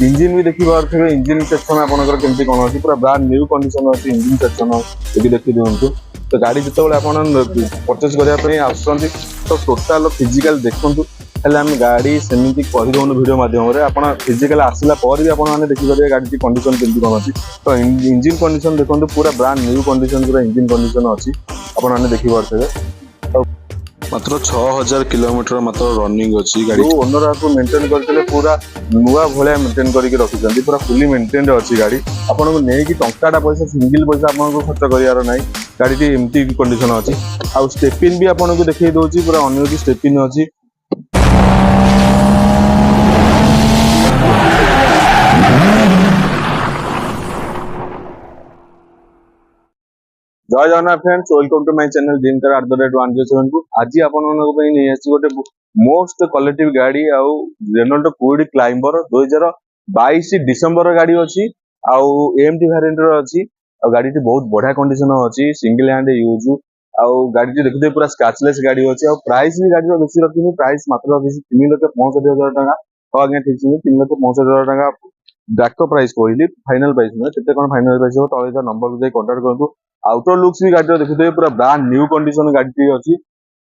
Engine भी देखि पारे इंजिन सेक्शन आपंकर केमती कौन अच्छी पूरा ब्रांड न्यू कंडीशन अच्छी इंजिन सेक्शन ये देखी दिखाँ तो गाड़ी जो परचेज करने आसुँच तो टोटाल फिजिकाल देखूँ हेल्ले आम गाड़ी सेमती कहीदून भिड मध्यम आप फिजिकाल आसला भी आपने देखिए गाड़ी कंडीशन केमती कौन अच्छी तो इंजिन कंडीशन देखो पूरा ब्रांड न्यू कंडीशन पूरा इंजिन कंडीशन अच्छी आपने देखिपे मात्र 6000 किलोमीटर मात्र रनिंग अच्छी गाड़ी जो ओनर आपको मेंटेन करते पूरा नुआ भाया मेंटेन करके रखिंट पूरा फुली मेंटेन अच्छी गाड़ी आपको नहीं टंकाटा पैसा सिंगल पैसा आपको खर्च करार ना गाड़ी एमती कंडीशन अच्छी आउ स्टेपिन भी आपको देखिए दूसरी पूरा अन्य स्टेपिन अच्छी जय Jagannath friends welcome to my channel dream car @107 को आज गोटे मोस्ट क्वालिटी गाड़ी आउ रेनॉल्ट क्विड क्लाइंबर 2022 डिसेंबर गाड़ी अच्छी आउ एमटी वेरिएंट अच्छी आ गाड़ी बहुत बढ़िया कंडीशन अच्छी सिंगल हैंड यूज आउ गाड़ी देखते पूरा स्क्रैचलेस गाड़ी अच्छी आ प्राइस भी गाड़ी बेसी रखी प्राइस मात्र रखी 3,65,000 टका हाँ आज्ञा ठीक है 3,65,000 टका डाक्टर प्राइस कहली फाइनल प्राइस नुहे केते कौन फाइनल प्राइस हो तले नंबर को कॉन्टाक्ट करूँ आउटर लुक्स भी गाड़ी देखिए पूरा ब्रांड न्यू कंडीशन गाड़ी अच्छी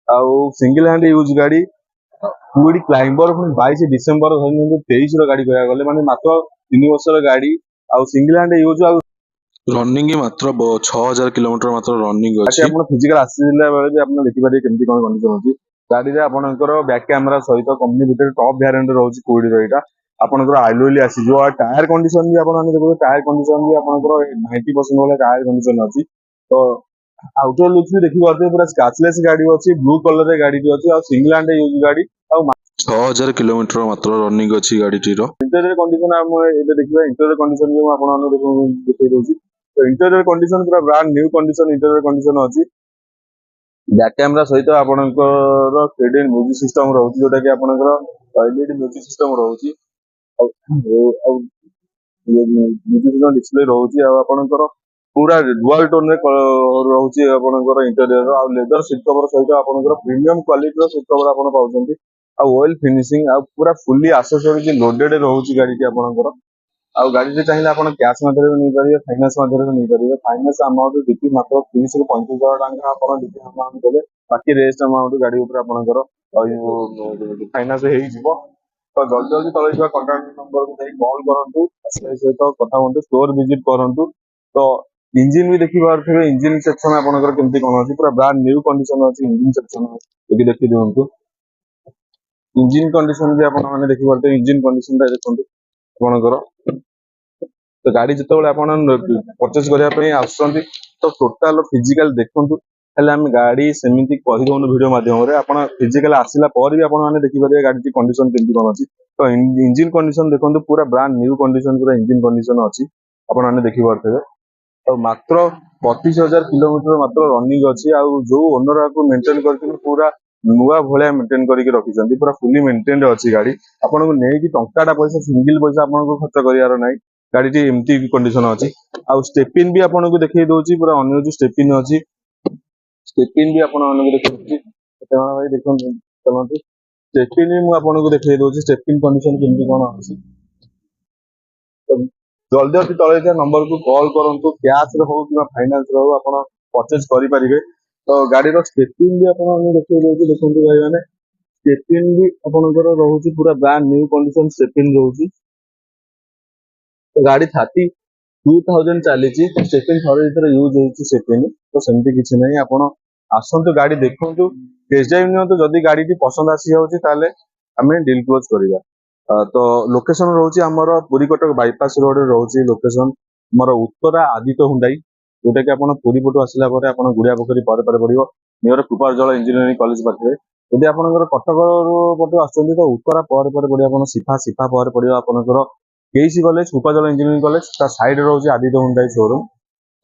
आउ सिंगल हैंड यूज गाड़ी क्विड क्लाइंबर 22 डिसेंबर 2023 गाड़ी कह गले माने मात्र 3 वर्षर गाड़ी आउ सिंगल हैंड यूज आउ रनिंग मात्र 6000 किलोमीटर मात्र रनिंग अच्छी अच्छी आप फिजिकल आसला बेले भी आप देखिपारे केमती कौन कंडीशन अच्छी गाड़ी में आपंकर बैक कैमेरा सहित कंपनी भितर टॉप वेरिएंट रोज क्विड रहा आपंकर आलुएली आसीजो टायर कंडीशन भी आपने देखिए टायर कंडीशन भी आपंकर 90% वाला टायर कंडीशन अच्छी तो आउटर लुक्स भी देखी पारे पूरा स्क्रैचलेस गाड़ी अच्छी ब्लू कलर गाड़ी अच्छी और सिंगल हैंड यूज गाड़ी और 6000 किलोमीटर मात्र रनिंग अच्छी गाड़ी इंटेरियर कंडीशन आम देखिए इंटेरियर कंडीशन भी आपको देखिए दूसरी तो इंटेरियर कंडीशन पूरा brand new condition interior condition अच्छी बैक कैमेरा सहित आपंकर थ्री म्यूजिक सिस्टम रोचे जोटा कि आपंकर एलईडी म्यूजिक सिस्टम रोचे म्यूजिक सिस्टम डिस्प्ले रोचे आपंकर पूरा डुअल टोन रे रोचे आपंकर इंटेरियर आ लेदर सीट कवर सहित आपंकर प्रीमियम क्वालिटी सीट कवर आप पाउछंती आ ऑयल फिनिशिंग आ पूरा फुली एक्सेसरीज लोडेड रोचे गाड़ी आपंकर आ गाड़ी चाहिए आप कैश माध्यम नहीं पारे फाइनेंस माध्यम नहीं पारे फाइनेंस अमाउंट डीपी मात्र 30 ରୁ 35,000 टका आप डीपी अमाउंट देले बाकी रेस्ट अमाउंट गाड़ी ऊपर आपनकर फाइनेंस हो तो जल्दी जल्दी तले जो कांटेक्ट नंबर को कॉल करंतु सहित कथा हुंतु स्टोर विजिट करंतु तो इंजिन भी देखि पारे इंजिन सेक्शन आपनकर केमती कोन अछि पूरा ब्रांड न्यू कंडीशन अछि इंजिन सेक्शन यदि देखि दियंतु इंजिन कंडीशन भी आपण माने देखि पारे इंजिन कंडीशन ता देखंतु आपनकर तो गाड़ी जो परचेज करने आसुँच तो टोटाल फिजिकाल देखूँ हेल्ले आम गाड़ी सेमती कहीदून भिड मध्यम आप फिजिकाल आसला भी आपने देखिए गाड़ी कंडीशन केमती कौन अच्छी तो इंजिन कंडीशन देखो पूरा ब्रांड न्यू कंडीशन पूरा इंजिन कंडीशन अच्छी आपने देखिपे तो मात्र 25,000 किलोमीटर मात्र रनिंग अच्छी आउ जो ओनर आपको मेंटेन कर पूरा नुआ भाया मेंटेन करके रखिंट पूरा फुली मेंटेन अच्छी गाड़ी आपको नहीं टंकाटा पैसा सिंगल पैसा आपको खर्च करार ना गाड़ी एमती कंडीशन अच्छी आउ स्टेपिन भी आपको देखिए दूसरी पूरा अन्य स्टेपिन अच्छी स्टेपिन भी आपको देखिए भाई देखो चलते स्टेपिन भी मुझे देखिए दूसरी स्टेपिन कंडीशन केमती कौन अच्छी जल्दी जल्दी तले नंबर को कॉल करूँ कैश हो कि फाइनेंस हो आप परचेज करेंगे तो गाड़ी स्टेपिन भी आपको देखिए देखो भाई मैंने स्टेपिन भी आपंकर रोचे पूरा ब्रांड न्यू कंडीशन स्टेपिन रोचे तो गाड़ी 32,000 चली स्टेपिन थोड़े यूज होती स्टेपिन तो सेमती किसी ना आप आसतु गाड़ी देखु टेस्ट ड्राइव नियंतु जदि गाड़ी पसंद आसी जाऊँगी आम डील क्लोज करवा तो लोकेशन रोचे आमर पुरी कटक बाईपास रोड रोचे लोकेशन आमर उत्तरा आदित्य हुंडाई जोटा कि आप पुरी पटू आसला गुड़िया पोखरी पर पड़ो नियर कृपाजल इंजीनियरिंग कॉलेज पाखे यदि आप कटक पटू आसुँच तो उत्तरा पर पड़ो सिफा सिफा पर पड़ो आपंकर केसी कॉलेज कृपाजल इंजीनियरिंग कॉलेज ता साइड रोचे आदित्य हुंडाई शोरूम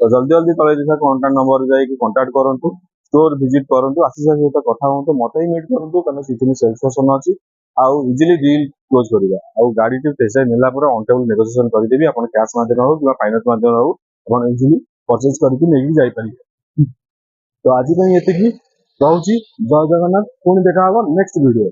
तो जल्दी जल्दी तले देखा कॉन्टाक्ट नंबर जाकि कॉन्टाक्ट करूँ स्टोर विजिट करूँ आशीष सहित कथा हूँ मत ही मीट करूँ कहीं सेल्स पर्सन अच्छी आउ इजिली डील क्लोज करवा आउ गाड़ी टेस्ट ड्राइव नेला ऑन टेबल नेगोशिएशन करदेवी आप कैश माध्यम हो कि फाइनेंस माध्यम हो आप इजिली परचेज करके नहीं जापारे तो आज ये रोचे जय जगन्नाथ पुणी देखा नेक्स्ट वीडियो।